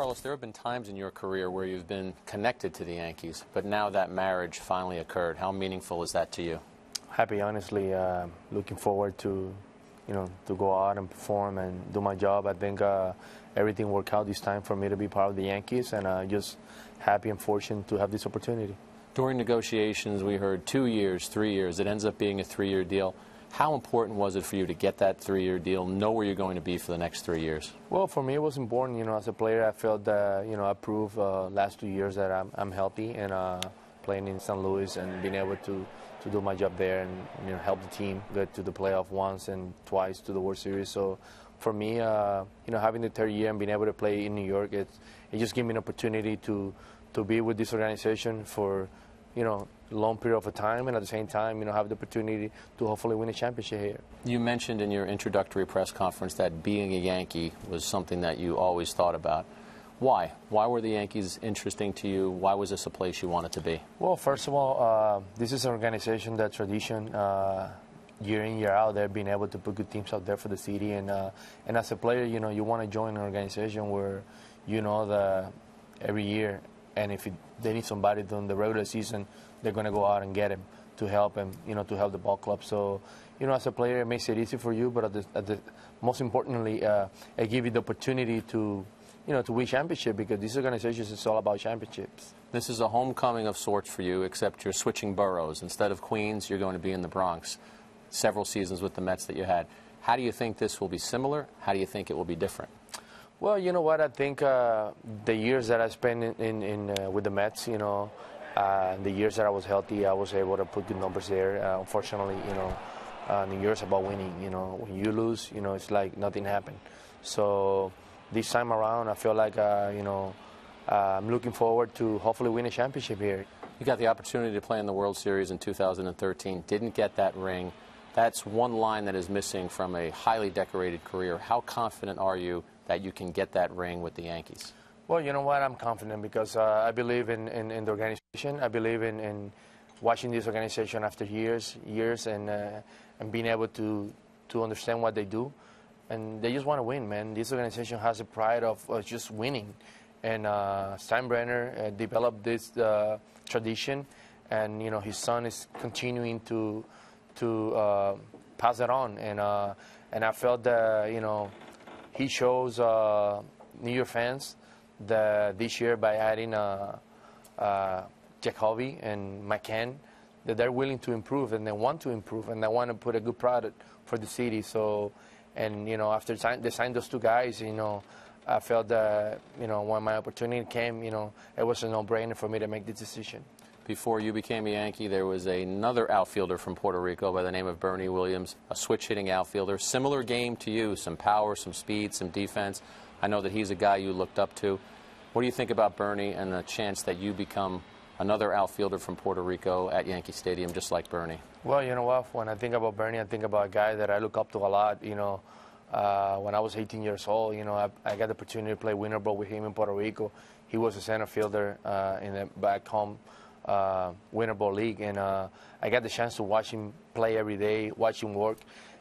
Carlos, there have been times in your career where you've been connected to the Yankees, but now that marriage finally occurred. How meaningful is that to you? Happy, honestly. Looking forward to, to go out and perform and do my job. I think everything worked out this time for me to be part of the Yankees, and just happy and fortunate to have this opportunity. During negotiations, we heard 2 years, 3 years. It ends up being a 3-year deal. How important was it for you to get that 3-year deal, know where you're going to be for the next 3 years? Well, for me, it was important. As a player, I felt that, I proved last 2 years that I'm healthy and playing in St. Louis and being able to do my job there and, help the team get to the playoff once and twice to the World Series. So for me, having the 3rd year and being able to play in New York, it just gave me an opportunity to be with this organization for, long period of time, and at the same time, have the opportunity to hopefully win a championship here. You mentioned in your introductory press conference that being a Yankee was something that you always thought about. Why? Why were the Yankees interesting to you? Why was this a place you wanted to be? Well, first of all, this is an organization that tradition, year in, year out, they're being able to put good teams out there for the city. And as a player, you want to join an organization where that every year, and if they need somebody during the regular season, they're going to go out and get him to help him, to help the ball club. So, as a player, it makes it easy for you, but most importantly, it gives you the opportunity to win championship, because this organization is all about championships. This is a homecoming of sorts for you, except you're switching boroughs. Instead of Queens, you're going to be in the Bronx. Several seasons with the Mets that you had. How do you think this will be similar? How do you think it will be different? Well, you know what? I think the years that I spent with the Mets, the years that I was healthy, I was able to put good numbers there. Unfortunately, New Year's about winning. When you lose, it's like nothing happened. So this time around, I feel like, I'm looking forward to hopefully win a championship here. You got the opportunity to play in the World Series in 2013. Didn't get that ring. That's one line that is missing from a highly decorated career. How confident are you that you can get that ring with the Yankees? Well, you know what? I'm confident because I believe in the organization. I believe in watching this organization after years, and being able to understand what they do. And they just want to win, man. This organization has a pride of just winning. And Steinbrenner developed this tradition, and, his son is continuing to pass it on. And I felt that, he shows New York fans that this year by adding Jacoby and McCann, that they're willing to improve and they want to improve and they want to put a good product for the city. So, and after they signed those two guys, I felt that when my opportunity came, it was a no-brainer for me to make this decision. Before you became a Yankee, there was another outfielder from Puerto Rico by the name of Bernie Williams, a switch-hitting outfielder. Similar game to you, some power, some speed, some defense. I know that he's a guy you looked up to. What do you think about Bernie and the chance that you become another outfielder from Puerto Rico at Yankee Stadium, just like Bernie? Well, you know what? When I think about Bernie, I think about a guy that I look up to a lot. When I was 18 years old, I got the opportunity to play winter ball with him in Puerto Rico. He was a center fielder in the back home winter ball league, and I got the chance to watch him play every day, watch him work,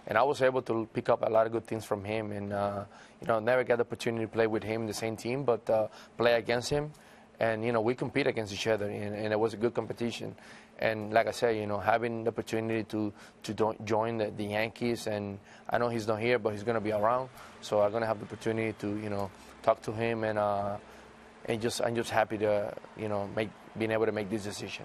and I was able to pick up a lot of good things from him. And never got the opportunity to play with him in the same team, but play against him, and we compete against each other, and it was a good competition. And like I said, having the opportunity to join the Yankees, and I know he's not here, but he's going to be around, so I'm going to have the opportunity to talk to him, and I'm just happy to being able to make this decision.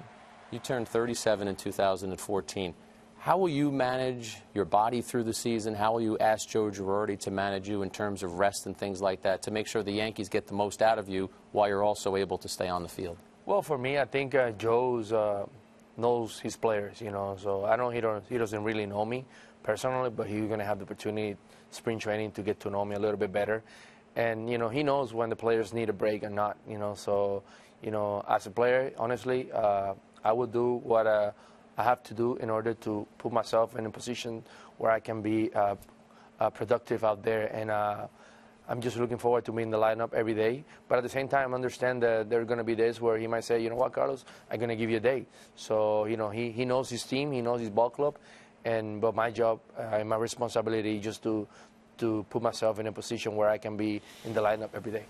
You turned 37 in 2014. How will you manage your body through the season? How will you ask Joe Girardi to manage you in terms of rest and things like that to make sure the Yankees get the most out of you while you're also able to stay on the field? Well, for me, I think Joe knows his players, so I know he doesn't really know me personally, but he's going to have the opportunity, spring training, to get to know me a little bit better. And, he knows when the players need a break or not, so, as a player, honestly, I will do what I have to do in order to put myself in a position where I can be productive out there. And I'm just looking forward to being in the lineup every day. But at the same time, understand that there are going to be days where he might say, you know what, Carlos, I'm going to give you a day. So, he knows his team, he knows his ball club. But my job and my responsibility is just to put myself in a position where I can be in the lineup every day.